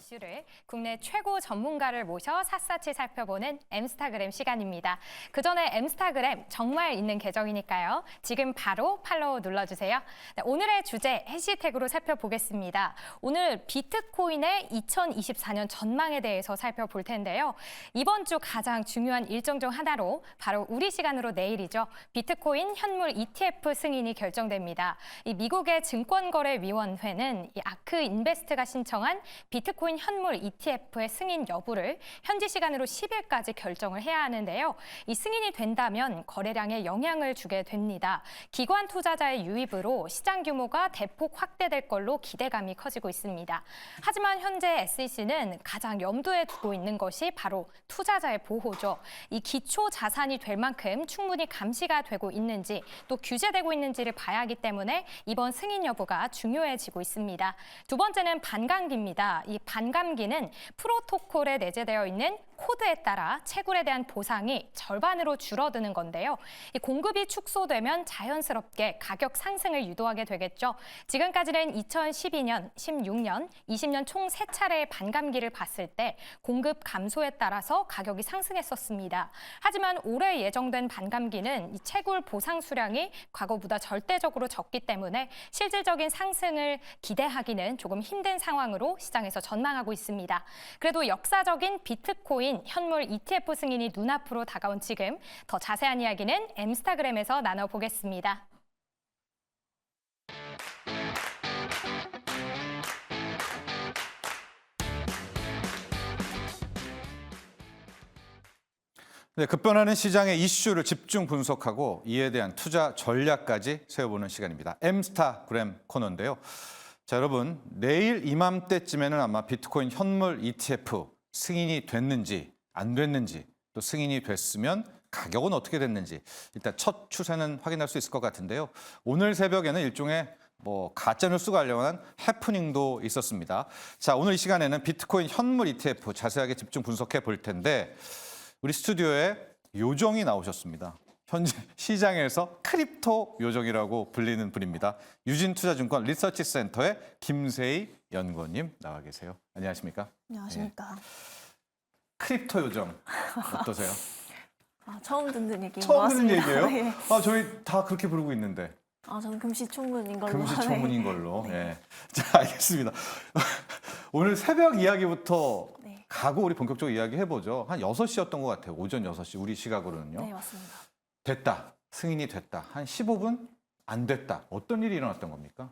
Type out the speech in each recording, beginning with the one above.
이슈를 국내 최고 전문가를 모셔 샅샅이 살펴보는 엠스타그램 시간입니다. 그 전에 엠스타그램 정말 있는 계정이니까요. 지금 바로 팔로우 눌러주세요. 네, 오늘의 주제 해시태그로 살펴보겠습니다. 오늘 비트코인의 2024년 전망에 대해서 살펴볼 텐데요. 이번 주 가장 중요한 일정 중 하나로 바로 우리 시간으로 내일이죠. 비트코인 현물 ETF 승인이 결정됩니다. 이 미국의 증권거래위원회는 이 아크 인베스트가 신청한 비트코인 현물 ETF의 승인 여부를 현지 시간으로 10일까지 결정을 해야 하는데요. 이 승인이 된다면 거래량에 영향을 주게 됩니다. 기관 투자자의 유입으로 시장 규모가 대폭 확대될 걸로 기대감이 커지고 있습니다. 하지만 현재 SEC는 가장 염두에 두고 있는 것이 바로 투자자의 보호죠. 이 기초 자산이 될 만큼 충분히 감시가 되고 있는지 또 규제되고 있는지를 봐야 하기 때문에 이번 승인 여부가 중요해지고 있습니다. 두 번째는 반감기입니다. 이 반감기는 프로토콜에 내재되어 있는 코드에 따라 채굴에 대한 보상이 절반으로 줄어드는 건데요. 이 공급이 축소되면 자연스럽게 가격 상승을 유도하게 되겠죠. 지금까지는 2012년, 16년, 20년 총 3차례의 반감기를 봤을 때 공급 감소에 따라서 가격이 상승했었습니다. 하지만 올해 예정된 반감기는 이 채굴 보상 수량이 과거보다 절대적으로 적기 때문에 실질적인 상승을 기대하기는 조금 힘든 상황으로 시장에서 전망하고 있습니다. 그래도 역사적인 비트코인 현물 ETF 승인이 눈앞으로 다가온 지금 더 자세한 이야기는 엠스타그램에서 나눠보겠습니다. 네, 급변하는 시장의 이슈를 집중 분석하고 이에 대한 투자 전략까지 세워보는 시간입니다. 엠스타그램 코너인데요. 자, 여러분, 내일 이맘때쯤에는 아마 비트코인 현물 ETF 승인이 됐는지 안 됐는지 또 승인이 됐으면 가격은 어떻게 됐는지 일단 첫 추세는 확인할 수 있을 것 같은데요. 오늘 새벽에는 일종의 가짜뉴스 관련한 해프닝도 있었습니다. 자, 오늘 이 시간에는 비트코인 현물 ETF 자세하게 집중 분석해 볼 텐데 우리 스튜디오에 요정이 나오셨습니다. 현재 시장에서 크립토 요정이라고 불리는 분입니다. 유진투자증권 리서치센터의 김세희 연구원님 나와 계세요. 안녕하십니까? 안녕하십니까. 네. 크립토 요정 어떠세요? 처음 듣는 얘기인 것 처음 듣는 같습니다. 얘기예요? 네. 저희 다 그렇게 부르고 있는데. 저는 금시초문인 걸로. 금시초문인 네. 걸로. 네. 네. 자, 알겠습니다. 오늘 새벽 이야기부터 네. 가고 우리 본격적으로 이야기해보죠. 한 6시였던 것 같아요. 오전 6시 우리 시각으로는요. 네, 맞습니다. 됐다. 승인이 됐다. 한 15분 안 됐다. 어떤 일이 일어났던 겁니까?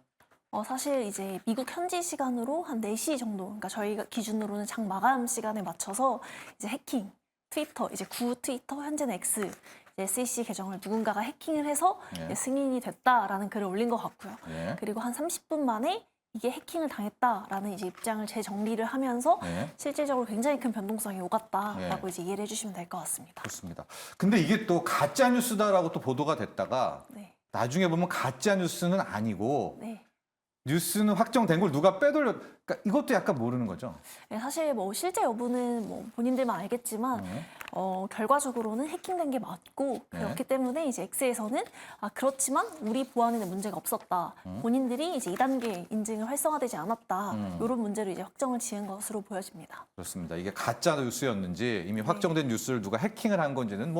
사실 이제 미국 현지 시간으로 한 4시 정도, 그러니까 저희가 기준으로는 장 마감 시간에 맞춰서 이제 해킹, 트위터, 이제 구 트위터, 현재는 X, SEC 계정을 누군가가 해킹을 해서 네. 승인이 됐다라는 글을 올린 것 같고요. 네. 그리고 한 30분 만에 이게 해킹을 당했다라는 이제 입장을 재정리를 하면서 네. 실질적으로 굉장히 큰 변동성이 오갔다라고 네. 이제 이해를 해주시면 될 것 같습니다. 그렇습니다. 근데 이게 또 가짜 뉴스다라고 또 보도가 됐다가 네. 나중에 보면 가짜 뉴스는 아니고 네. 뉴스는 확정된 걸 누가 빼돌려. 그러니까 이것도 약간 모르는 거죠. 네, 사실 실제 여부는 본인들만 알겠지만 네. 결과적으로는 해킹된 게 맞고 그렇기 때문에 이제 X에서는 그렇지만 우리 보안에는 문제가 없었다. 본인들이 이제 2단계 인증을 활성화되지 않았다. 이런 문제로 이제 확정을 지은 것으로 보여집니다. 그렇습니다. 이게 가짜 뉴스였는지 이미 확정된 뉴스를 누가 해킹을 한 건지는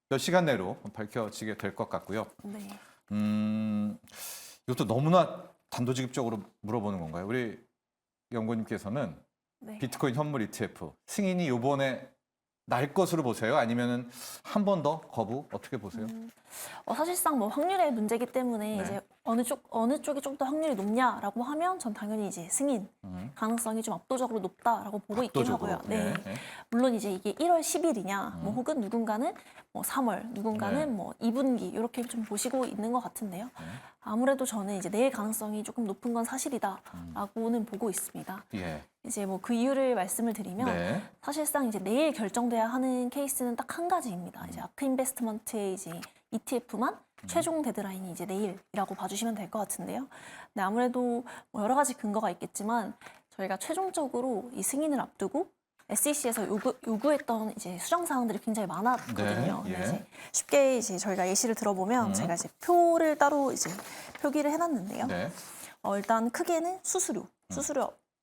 몇 시간 내로 밝혀지게 될 것 같고요. 네. 이것도 너무나 단도직입적으로 물어보는 건가요? 우리 연구님께서는 네. 비트코인 현물 ETF 승인이 이번에 날 것으로 보세요? 아니면은 한 번 더 거부 어떻게 보세요? 사실상 확률의 문제이기 때문에 네. 이제 어느 쪽이 좀 더 확률이 높냐라고 하면 전 당연히 이제 승인 가능성이 좀 압도적으로 높다라고 보고 있긴 압도적으로. 하고요. 네. 네. 물론 이제 이게 1월 10일이냐, 혹은 누군가는 3월, 누군가는 2분기 이렇게 좀 보시고 있는 것 같은데요. 아무래도 저는 이제 내일 가능성이 조금 높은 건 사실이다라고는 보고 있습니다. 예. 이제 그 이유를 말씀을 드리면 네. 사실상 이제 내일 결정돼야 하는 케이스는 딱 한 가지입니다. 이제 아크 인베스트먼트의 이제 ETF만 최종 데드라인이 이제 내일이라고 봐주시면 될 것 같은데요. 근데 아무래도 여러 가지 근거가 있겠지만 저희가 최종적으로 이 승인을 앞두고 SEC에서 요구했던 이제 수정 사항들이 굉장히 많았거든요. 네, 예. 이제 쉽게 이제 저희가 예시를 들어보면 제가 이제 표를 따로 이제 표기를 해놨는데요. 네. 일단 크게는 수수료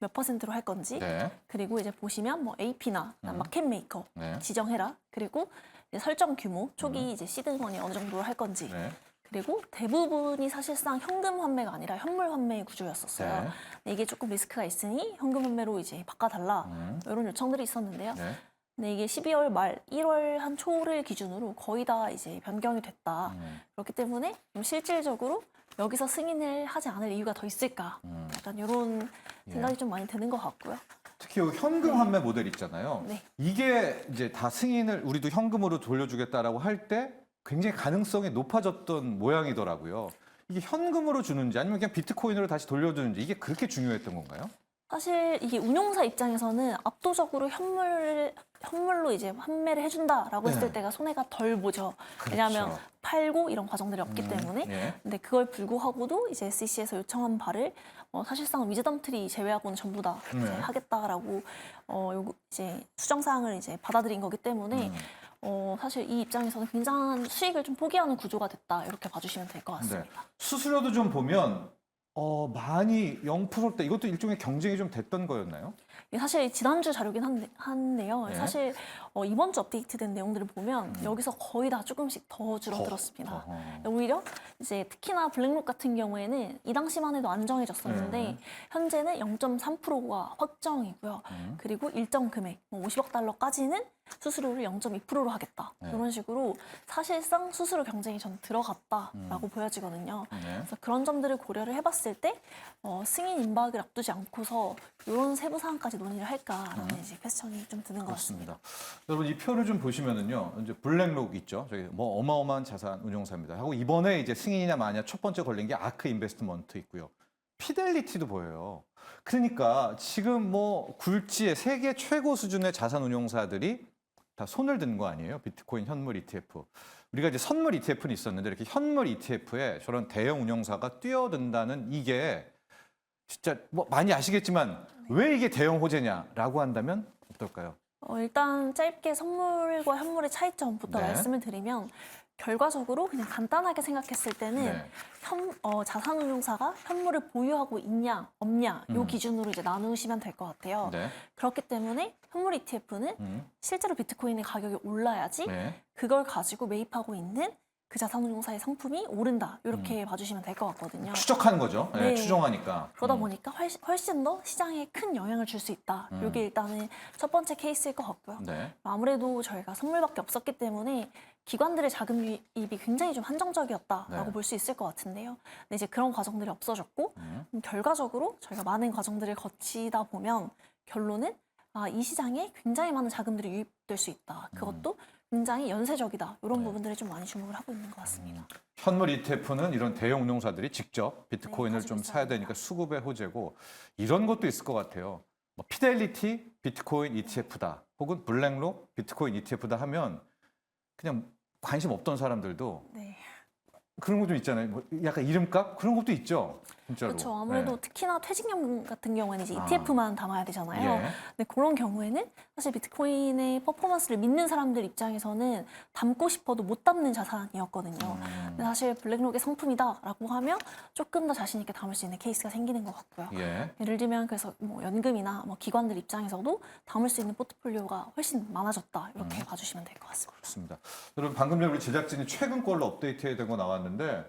몇 퍼센트로 할 건지, 네. 그리고 이제 보시면 뭐 AP나 마켓 메이커 네. 지정해라. 그리고 이제 설정 규모, 초기 이제 시드머니 어느 정도로 할 건지. 네. 그리고 대부분이 사실상 현금 환매가 아니라 현물 환매 구조였었어요. 네. 근데 이게 조금 리스크가 있으니 현금 환매로 이제 바꿔달라. 이런 요청들이 있었는데요. 네. 근데 이게 12월 말, 1월 한 초를 기준으로 거의 다 이제 변경이 됐다. 그렇기 때문에 좀 실질적으로 여기서 승인을 하지 않을 이유가 더 있을까? 약간 이런 생각이 좀 많이 드는 것 같고요. 특히 이 현금 환매 모델 있잖아요. 네. 이게 이제 다 승인을 우리도 현금으로 돌려주겠다라고 할 때 굉장히 가능성이 높아졌던 모양이더라고요. 이게 현금으로 주는지 아니면 그냥 비트코인으로 다시 돌려주는지 이게 그렇게 중요했던 건가요? 사실 이게 운용사 입장에서는 압도적으로 현물로 이제 판매를 해준다라고 네. 했을 때가 손해가 덜 보죠. 그렇죠. 왜냐하면 팔고 이런 과정들이 없기 때문에. 예. 근데 그걸 불구하고도 이제 SEC에서 요청한 바를 사실상 위즈덤 트리 제외하고는 전부 다 이제 네. 하겠다라고 이제 수정 사항을 이제 받아들인 거기 때문에 사실 이 입장에서는 굉장한 수익을 좀 포기하는 구조가 됐다 이렇게 봐주시면 될 것 네. 같습니다. 수수료도 좀 보면 많이 0%대 이것도 일종의 경쟁이 좀 됐던 거였나요? 이게 사실 지난주 자료긴 한데요. 네. 사실 이번 주 업데이트된 내용들을 보면 여기서 거의 다 조금씩 더 줄어들었습니다. 오히려 이제 특히나 블랙록 같은 경우에는 이 당시만 해도 안정해졌었는데 네. 현재는 0.3%가 확정이고요. 그리고 일정 금액, 50억 달러까지는 수수료를 0.2%로 하겠다. 네. 이런 식으로 사실상 수수료 경쟁이 전 들어갔다라고 보여지거든요. 네. 그래서 그런 점들을 고려를 해봤을 때 승인 임박을 앞두지 않고서 이런 세부 사항까지 논의를 할까라는 이제 퀘스천이 좀 드는 것 같습니다. 그렇습니다. 여러분 이 표를 좀 보시면은요, 이제 블랙록 있죠. 저기 뭐 어마어마한 자산 운용사입니다. 하고 이번에 이제 승인이냐 마냐 첫 번째 걸린 게 아크 인베스트먼트 있고요. 피델리티도 보여요. 그러니까 지금 뭐 굴지의 세계 최고 수준의 자산 운용사들이 다 손을 든 거 아니에요? 비트코인 현물 ETF. 우리가 이제 선물 ETF는 있었는데 이렇게 현물 ETF에 저런 대형 운용사가 뛰어든다는 이게 진짜 뭐 많이 아시겠지만 왜 이게 대형 호재냐라고 한다면 어떨까요? 일단 짧게 선물과 현물의 차이점부터 네. 말씀을 드리면 결과적으로 그냥 간단하게 생각했을 때는 네. 자산운용사가 현물을 보유하고 있냐 없냐 요 기준으로 이제 나누시면 될 것 같아요. 네. 그렇기 때문에 현물 ETF는 실제로 비트코인의 가격이 올라야지 네. 그걸 가지고 매입하고 있는 그 자산운용사의 상품이 오른다 이렇게 봐주시면 될 것 같거든요. 추적하는 거죠. 네, 네. 추정하니까. 그러다 보니까 훨씬 더 시장에 큰 영향을 줄 수 있다. 이게 일단은 첫 번째 케이스일 것 같고요. 네. 아무래도 저희가 선물밖에 없었기 때문에 기관들의 자금 유입이 굉장히 좀 한정적이었다라고 네. 볼 수 있을 것 같은데요. 근데 이제 그런 과정들이 없어졌고 결과적으로 저희가 많은 과정들을 거치다 보면 결론은 이 시장에 굉장히 많은 자금들이 유입될 수 있다. 그것도 굉장히 연쇄적이다. 이런 네. 부분들을 좀 많이 주목을 하고 있는 것 같습니다. 현물 ETF는 이런 대형 운용사들이 직접 비트코인을 네, 좀 가지고 사야 있어야 되니까 수급의 호재고 이런 것도 있을 것 같아요. 뭐 피델리티 비트코인 ETF다 혹은 블랙록 비트코인 ETF다 하면 그냥 관심 없던 사람들도 네. 그런 거 좀 있잖아요. 뭐 약간 이름값 그런 것도 있죠. 진짜로. 그렇죠. 아무래도 네. 특히나 퇴직연금 같은 경우에는 이제 ETF만 담아야 되잖아요. 예. 근데 그런 경우에는 사실 비트코인의 퍼포먼스를 믿는 사람들 입장에서는 담고 싶어도 못 담는 자산이었거든요. 근데 사실 블랙록의 상품이다라고 하면 조금 더 자신 있게 담을 수 있는 케이스가 생기는 것 같고요. 예. 예를 들면 그래서 뭐 연금이나 뭐 기관들 입장에서도 담을 수 있는 포트폴리오가 훨씬 많아졌다 이렇게 봐주시면 될 것 같습니다. 그렇습니다. 여러분 방금 전에 우리 제작진이 최근 걸로 업데이트된 거 나왔는데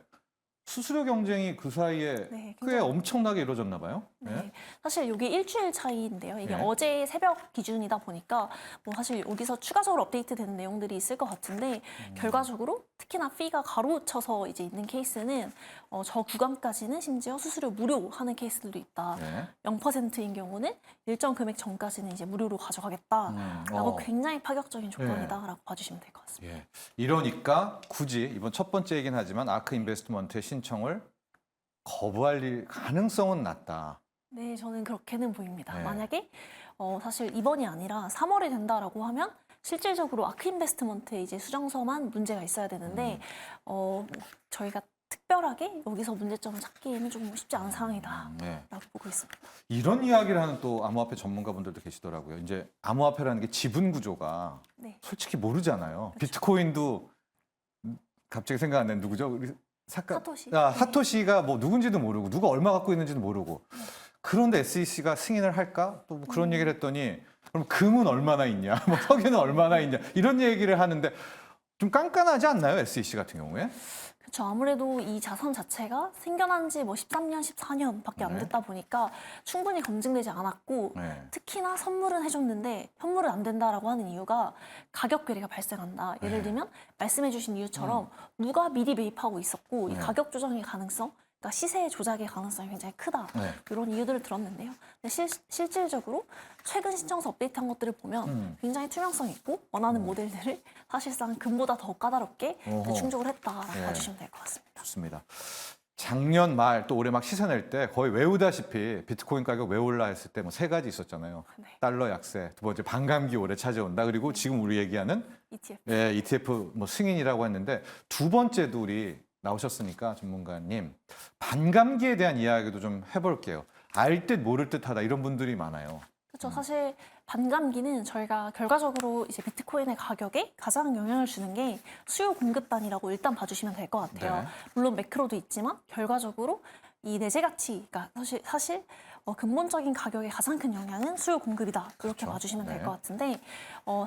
수수료 경쟁이 그 사이에 네, 꽤 굉장히- 엄청나게 이루어졌나 봐요. 네. 사실 이게 일주일 차이인데요. 이게 네. 어제 새벽 기준이다 보니까 뭐 사실 여기서 추가적으로 업데이트되는 내용들이 있을 것 같은데 결과적으로 특히나 피가 가로쳐서 이제 있는 케이스는 저 구간까지는 심지어 수수료 무료 하는 케이스들도 있다. 네. 0%인 경우는 일정 금액 전까지는 이제 무료로 가져가겠다라고 굉장히 파격적인 조건이다라고 봐주시면 될 것 같습니다. 예. 이러니까 굳이 이번 첫 번째이긴 하지만 아크 인베스트먼트의 신청을 거부할 가능성은 낮다. 네, 저는 그렇게는 보입니다. 네. 만약에 사실 이번이 아니라 3월에 된다라고 하면 실질적으로 아크 인베스트먼트에 이제 수정서만 문제가 있어야 되는데 저희가 특별하게 여기서 문제점을 찾기에는 좀 쉽지 않은 상황이다라고 네. 보고 있습니다. 이런 이야기를 하는 또 암호화폐 전문가분들도 계시더라고요. 이제 암호화폐라는 게 지분 구조가 네, 솔직히 모르잖아요. 비트코인도 갑자기 생각 안 나는 누구죠? 우리 사토시. 사토시가 뭐 누군지도 모르고 누가 얼마 갖고 있는지도 모르고 그런데 SEC가 승인을 할까? 또 뭐 그런 얘기를 했더니 그럼 금은 얼마나 있냐? 뭐 석유는 얼마나 있냐? 이런 얘기를 하는데 좀 깐깐하지 않나요? SEC 같은 경우에? 그렇죠. 아무래도 이 자산 자체가 생겨난 지 뭐 13년, 14년밖에 안 네. 됐다 보니까 충분히 검증되지 않았고 네. 특히나 선물은 해줬는데 현물은 안 된다라고 하는 이유가 가격 괴리가 발생한다. 예를 네. 들면 말씀해주신 이유처럼 누가 미리 매입하고 있었고 이 네. 가격 조정의 가능성, 그러니까 시세 조작의 가능성이 굉장히 크다. 네. 이런 이유들을 들었는데요. 근데 실질적으로 최근 신청서 업데이트한 것들을 보면 굉장히 투명성 있고 원하는 모델들을 사실상 금보다 더 까다롭게 어허. 충족을 했다라고 네. 봐주시면 될 것 같습니다. 좋습니다. 작년 말 또 올해 막 시세 낼 때 거의 외우다시피 비트코인 가격 왜 올라 했을 때 뭐 세 가지 있었잖아요. 네. 달러 약세, 두 번째 반감기 올해 찾아온다. 그리고 지금 우리 얘기하는 ETF. 예, ETF 뭐 승인이라고 했는데 두 번째도 우리 나오셨으니까 전문가님 반감기에 대한 이야기도 좀 해볼게요. 알 듯 모를 듯하다 이런 분들이 많아요. 그렇죠. 사실 반감기는 저희가 결과적으로 이제 비트코인의 가격에 가장 영향을 주는 게 수요 공급단이라고 일단 봐주시면 될 것 같아요. 네. 물론 매크로도 있지만 결과적으로 이 내재 가치가 사실 근본적인 가격의 가장 큰 영향은 수요 공급이다. 이렇게 그렇죠. 봐주시면 될 네. 것 같은데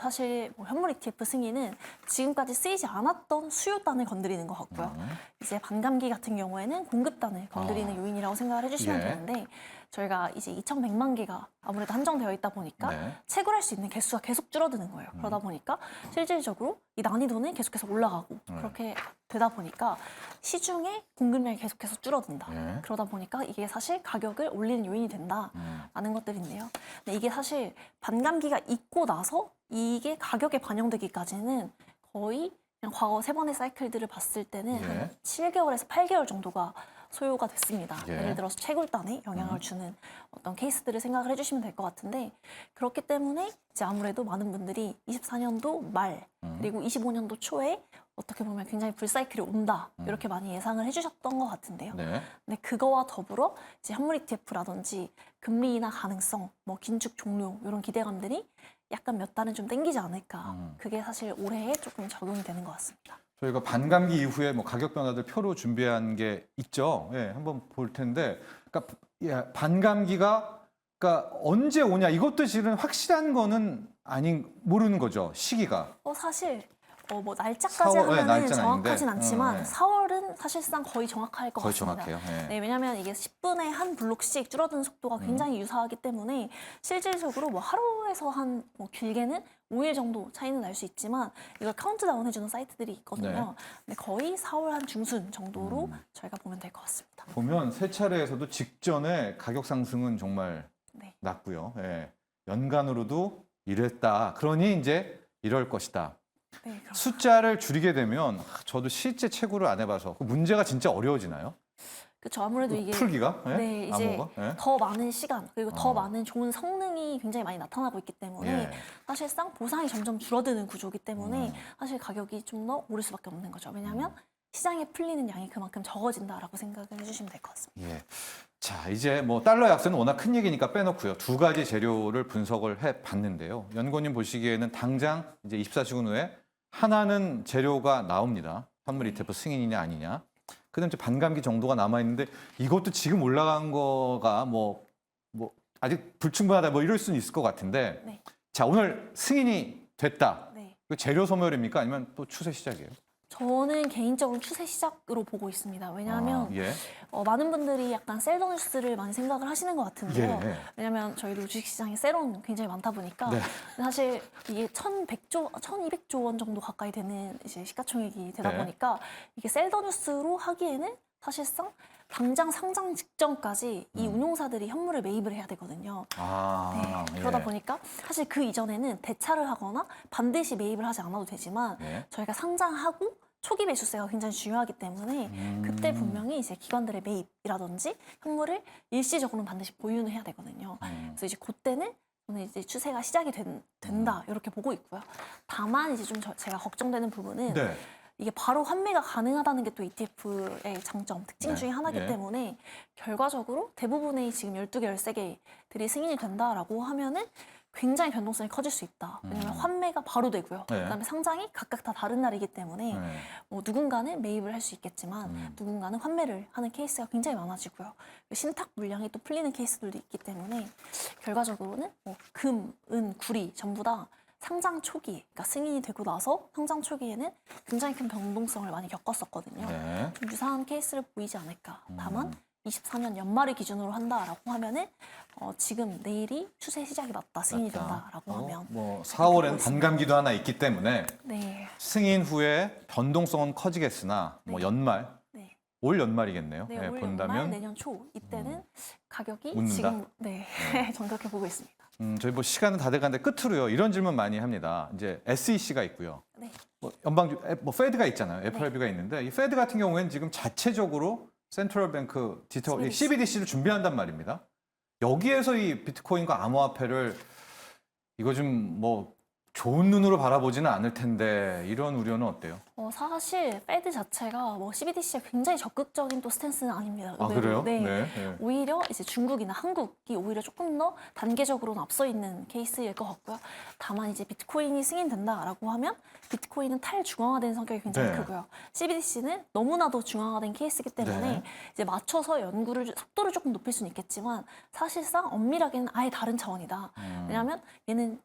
사실 뭐 현물 ETF 승인은 지금까지 쓰이지 않았던 수요단을 건드리는 것 같고요. 이제 반감기 같은 경우에는 공급단을 건드리는 요인이라고 생각을 해주시면 예. 되는데 저희가 이제 2,100만 개가 아무래도 한정되어 있다 보니까 네. 채굴할 수 있는 개수가 계속 줄어드는 거예요. 그러다 보니까 실질적으로 이 난이도는 계속해서 올라가고 그렇게 되다 보니까 시중에 공급량이 계속해서 줄어든다. 네. 그러다 보니까 이게 사실 가격을 올리는 요인이 된다라는 것들인데요. 근데 이게 사실 반감기가 있고 나서 이게 가격에 반영되기까지는 거의 그냥 과거 세 번의 사이클들을 봤을 때는 예. 한 7개월에서 8개월 정도가 소요가 됐습니다. 예. 예를 들어서 채굴단에 영향을 주는 어떤 케이스들을 생각을 해주시면 될 것 같은데 그렇기 때문에 이제 아무래도 많은 분들이 24년도 말 그리고 25년도 초에 어떻게 보면 굉장히 불사이클이 온다 이렇게 많이 예상을 해주셨던 것 같은데요. 네. 근데 그거와 더불어 이제 현물 ETF라든지 금리 인하 가능성, 뭐 긴축 종료 이런 기대감들이 약간 몇 달은 좀 땡기지 않을까. 그게 사실 올해에 조금 적용이 되는 것 같습니다. 저희가 반감기 이후에 뭐 가격 변화들 표로 준비한 게 있죠. 예, 한번 볼 텐데, 그러니까 예, 반감기가 그러니까 언제 오냐 이것도 지금 확실한 거는 모르는 거죠. 시기가. 사실 뭐 날짜까지 4월, 네, 하면은 날짜는 정확하진 아닌데, 않지만 네. 4월은 사실상 거의 정확할 것 거의 같습니다. 정확해요. 예. 네, 왜냐하면 이게 10분에 한 블록씩 줄어드는 속도가 굉장히 유사하기 때문에 실질적으로 뭐 하루에서 한 뭐 길게는 5일 정도 차이는 날 수 있지만 이걸 카운트다운 해주는 사이트들이 있거든요. 근데 거의 4월 한 중순 정도로 저희가 보면 될 것 같습니다. 보면 세 차례에서도 직전에 가격 상승은 정말 네. 낮고요. 예. 연간으로도 이랬다. 그러니 이제 이럴 것이다. 네, 그렇습니다. 숫자를 줄이게 되면 저도 실제 채굴을 안 해봐서 그 문제가 진짜 어려워지나요? 그렇죠. 아무래도 이게 풀기가? 예? 네, 이제 암호가? 예? 더 많은 시간 그리고 더 많은 좋은 성능이 굉장히 많이 나타나고 있기 때문에 예. 사실상 보상이 점점 줄어드는 구조이기 때문에 사실 가격이 좀 더 오를 수밖에 없는 거죠. 왜냐하면 시장에 풀리는 양이 그만큼 적어진다라고 생각을 해주시면 될 것 같습니다. 예. 자, 이제 뭐 달러 약세는 워낙 큰 얘기니까 빼놓고요. 두 가지 재료를 분석을 해 봤는데요. 연구님 보시기에는 당장 이제 24시간 후에 하나는 재료가 나옵니다. 현물 ETF 승인이냐 아니냐. 그다음 이제 반감기 정도가 남아 있는데 이것도 지금 올라간 거가 뭐 아직 불충분하다 뭐 이럴 수는 있을 것 같은데. 네. 자, 오늘 승인이 됐다. 네. 그 재료 소멸입니까? 아니면 또 추세 시작이에요? 저는 개인적으로 추세 시작으로 보고 있습니다. 왜냐하면 예. 많은 분들이 약간 셀러 뉴스를 많이 생각을 하시는 것 같은데요. 예. 왜냐하면 저희도 주식시장에 세론 굉장히 많다 보니까 네. 사실 이게 1,200조 원 정도 가까이 되는 이제 시가총액이 되다 네. 보니까 이게 셀러 뉴스로 하기에는 사실상 당장 상장 직전까지 이 운용사들이 현물을 매입을 해야 되거든요. 아, 네, 그러다 예. 보니까 사실 그 이전에는 대차를 하거나 반드시 매입을 하지 않아도 되지만 예. 저희가 상장하고 초기 매수세가 굉장히 중요하기 때문에 그때 분명히 이제 기관들의 매입이라든지 현물을 일시적으로는 반드시 보유는 해야 되거든요. 그래서 이제 그때는 저는 이제 추세가 시작이 된다 이렇게 보고 있고요. 다만 이제 좀 제가 걱정되는 부분은 네. 이게 바로 환매가 가능하다는 게 또 ETF의 장점, 특징 네. 중에 하나이기 예. 때문에 결과적으로 대부분의 지금 12개, 13개들이 승인이 된다라고 하면은 굉장히 변동성이 커질 수 있다. 왜냐하면 환매가 바로 되고요. 네. 그다음에 상장이 각각 다 다른 날이기 때문에 네. 뭐 누군가는 매입을 할 수 있겠지만 누군가는 환매를 하는 케이스가 굉장히 많아지고요. 신탁 물량이 또 풀리는 케이스들도 있기 때문에 결과적으로는 뭐 금, 은, 구리 전부 다 상장 초기, 그러니까 승인이 되고 나서 상장 초기에는 굉장히 큰 변동성을 많이 겪었었거든요. 네. 좀 유사한 케이스를 보이지 않을까. 다만 24년 연말을 기준으로 한다라고 하면은 지금 내일이 추세 시작이 맞다, 승인이 된다라고 하면 뭐 4월엔 반감기도 하나 있기 때문에 네, 승인 후에 변동성은 커지겠으나 뭐 네. 연말, 네. 올 연말이겠네요. 네, 네, 올 본다면 연말 내년 초 이때는 가격이 웃는다? 지금 정확히 보고 있습니다. 저희 뭐 시간은 다 돼가는데 끝으로요. 이런 질문 많이 합니다. 이제 SEC가 있고요. 네. 뭐 연방주, 뭐 페드가 있잖아요. FRB가 있는데 이 페드 같은 경우에는 지금 자체적으로 센트럴 뱅크 디지털 CBDC. CBDC를 준비한단 말입니다. 여기에서 이 비트코인과 암호화폐를 이거 좀 뭐 좋은 눈으로 바라보지는 않을 텐데 이런 우려는 어때요? 사실 페드 자체가 뭐 CBDC가 굉장히 적극적인 또 스탠스는 아닙니다. 아, 의외로. 그래요? 네. 네. 오히려 이제 중국이나 한국이 오히려 조금 더 단계적으로는 앞서 있는 케이스일 것 같고요. 다만 이제 비트코인이 승인된다라고 하면 비트코인은 탈중앙화된 성격이 굉장히 네. 크고요. CBDC는 너무나도 중앙화된 케이스이기 때문에 네. 이제 맞춰서 연구를 속도를 조금 높일 수는 있겠지만 사실상 엄밀하게는 아예 다른 차원이다. 왜냐하면 얘는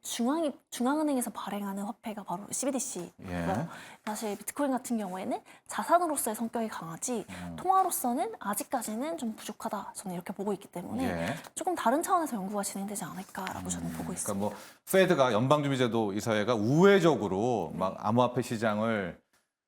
중앙은행에서 발행하는 화폐가 바로 CBDC고요. 예. 사실 비트코인 같은 경우에는 자산으로서의 성격이 강하지 통화로서는 아직까지는 좀 부족하다. 저는 이렇게 보고 있기 때문에 예. 조금 다른 차원에서 연구가 진행되지 않을까라고 저는 보고 있습니다. 그러니까 뭐 페드가 연방준비제도 이사회가 우회적으로 막 암호화폐 시장을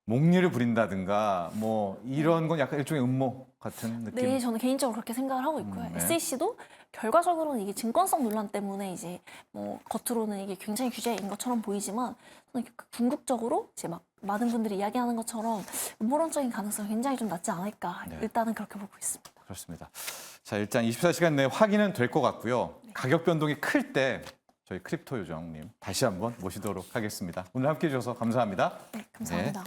목리를 부린다든가 뭐 이런 건 약간 일종의 음모 같은 느낌. 네, 저는 개인적으로 그렇게 생각을 하고 있고요. 네. SEC도 결과적으로는 이게 증권성 논란 때문에 이제 뭐 겉으로는 이게 굉장히 규제인 것처럼 보이지만 저는 궁극적으로 이제 막 많은 분들이 이야기하는 것처럼 음모론적인 가능성이 굉장히 좀 낮지 않을까. 네. 일단은 그렇게 보고 있습니다. 그렇습니다. 자, 일단 24시간 내에 확인은 될 것 같고요. 가격 변동이 클 때 저희 크립토 요정님 다시 한번 모시도록 하겠습니다. 오늘 함께해 주셔서 감사합니다. 네, 감사합니다.